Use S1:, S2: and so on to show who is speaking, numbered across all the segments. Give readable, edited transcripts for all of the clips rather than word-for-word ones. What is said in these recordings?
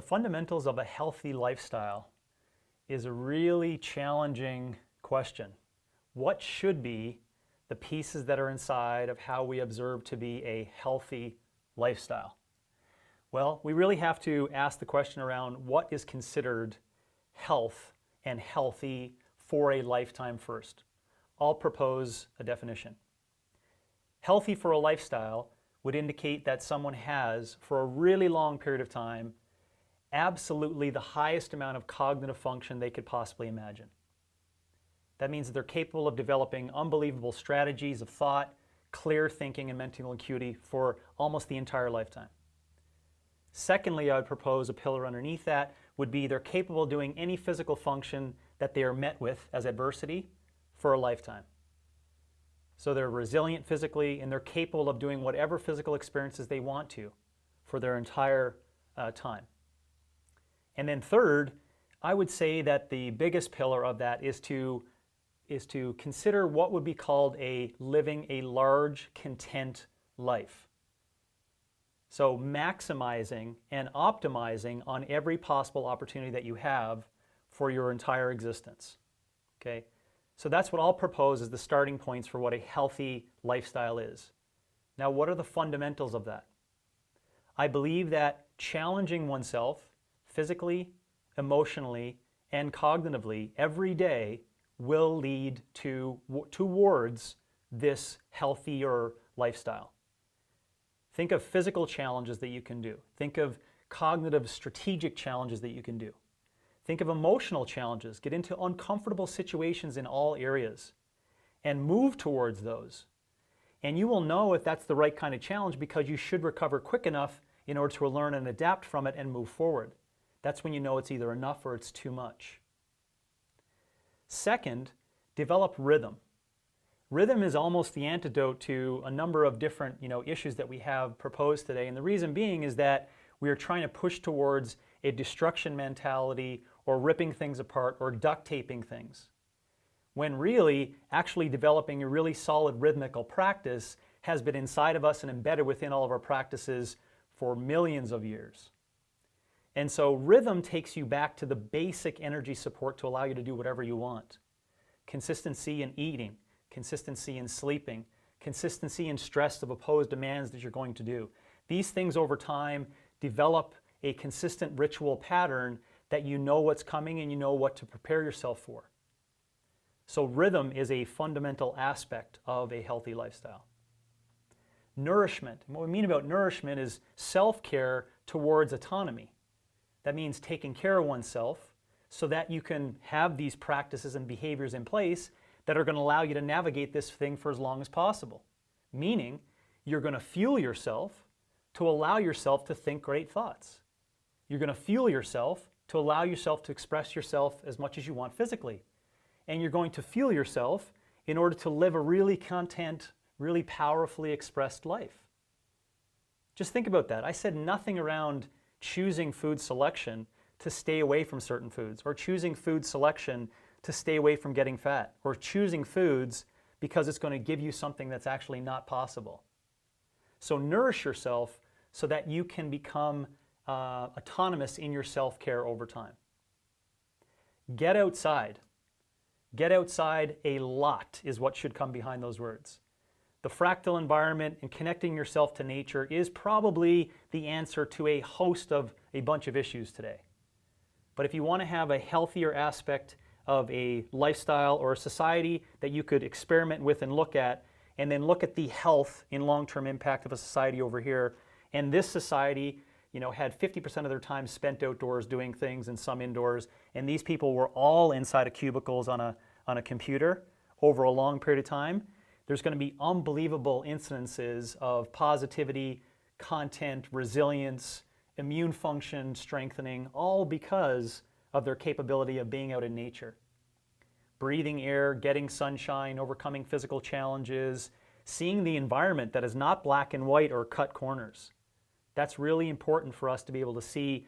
S1: The fundamentals of a healthy lifestyle is a really challenging question. What should be the pieces that are inside of how we observe to be a healthy lifestyle? Well, we really have to ask the question around what is considered health and healthy for a lifetime first. I'll propose a definition. Healthy for a lifestyle would indicate that someone has, for a really long period of time, absolutely the highest amount of cognitive function they could possibly imagine. That means that they're capable of developing unbelievable strategies of thought, clear thinking, and mental acuity for almost the entire lifetime. Secondly, I would propose a pillar underneath that would be they're capable of doing any physical function that they are met with as adversity for a lifetime. So they're resilient physically and they're capable of doing whatever physical experiences they want to for their entire time. And then third, I would say that the biggest pillar of that is to consider what would be called living a large, content life. So maximizing and optimizing on every possible opportunity that you have for your entire existence. Okay? So that's what I'll propose as the starting points for what a healthy lifestyle is. Now, what are the fundamentals of that? I believe that challenging oneself physically, emotionally, and cognitively every day will lead towards this healthier lifestyle. Think of physical challenges that you can do. Think of cognitive strategic challenges that you can do. Think of emotional challenges. Get into uncomfortable situations in all areas and move towards those. And you will know if that's the right kind of challenge because you should recover quick enough in order to learn and adapt from it and move forward. That's when you know it's either enough or it's too much. Second, develop rhythm. Rhythm is almost the antidote to a number of different issues that we have proposed today. And the reason being is that we are trying to push towards a destruction mentality or ripping things apart or duct taping things. When really, actually developing a really solid rhythmical practice has been inside of us and embedded within all of our practices for millions of years. And so rhythm takes you back to the basic energy support to allow you to do whatever you want. Consistency in eating, consistency in sleeping, consistency in stress of opposed demands that you're going to do. These things over time develop a consistent ritual pattern that you know what's coming and you know what to prepare yourself for. So rhythm is a fundamental aspect of a healthy lifestyle. Nourishment. And what we mean about nourishment is self-care towards autonomy. That means taking care of oneself so that you can have these practices and behaviors in place that are going to allow you to navigate this thing for as long as possible. Meaning, you're going to fuel yourself to allow yourself to think great thoughts. You're going to fuel yourself to allow yourself to express yourself as much as you want physically. And you're going to fuel yourself in order to live a really content, really powerfully expressed life. Just think about that. I said nothing around choosing food selection to stay away from certain foods, or choosing food selection to stay away from getting fat, or choosing foods because it's going to give you something that's actually not possible. So nourish yourself so that you can become autonomous in your self-care over time. Get outside. Get outside a lot is what should come behind those words. The fractal environment and connecting yourself to nature is probably the answer to a host of a bunch of issues today. But if you want to have a healthier aspect of a lifestyle or a society that you could experiment with and look at, and then look at the health and long-term impact of a society over here, and this society had 50% of their time spent outdoors doing things and some indoors, and these people were all inside of cubicles on a computer over a long period of time, there's going to be unbelievable incidences of positivity, content, resilience, immune function strengthening, all because of their capability of being out in nature. Breathing air, getting sunshine, overcoming physical challenges, seeing the environment that is not black and white or cut corners. That's really important for us to be able to see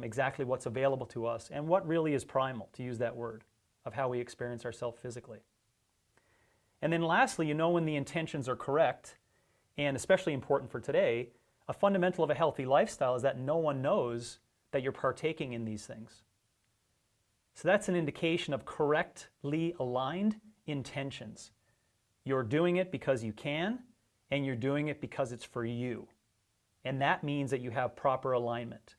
S1: exactly what's available to us and what really is primal, to use that word, of how we experience ourselves physically. And then lastly, when the intentions are correct, and especially important for today, a fundamental of a healthy lifestyle is that no one knows that you're partaking in these things. So that's an indication of correctly aligned intentions. You're doing it because you can, and you're doing it because it's for you. And that means that you have proper alignment.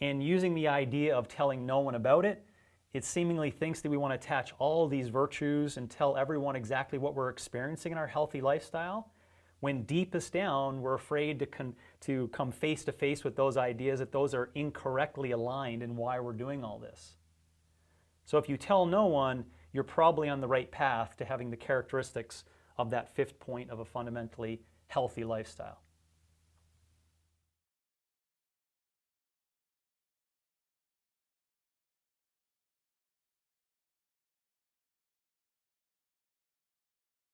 S1: And using the idea of telling no one about it, it seemingly thinks that we want to attach all these virtues and tell everyone exactly what we're experiencing in our healthy lifestyle, when deepest down, we're afraid to come face to face with those ideas, that those are incorrectly aligned in why we're doing all this. So if you tell no one, you're probably on the right path to having the characteristics of that fifth point of a fundamentally healthy lifestyle.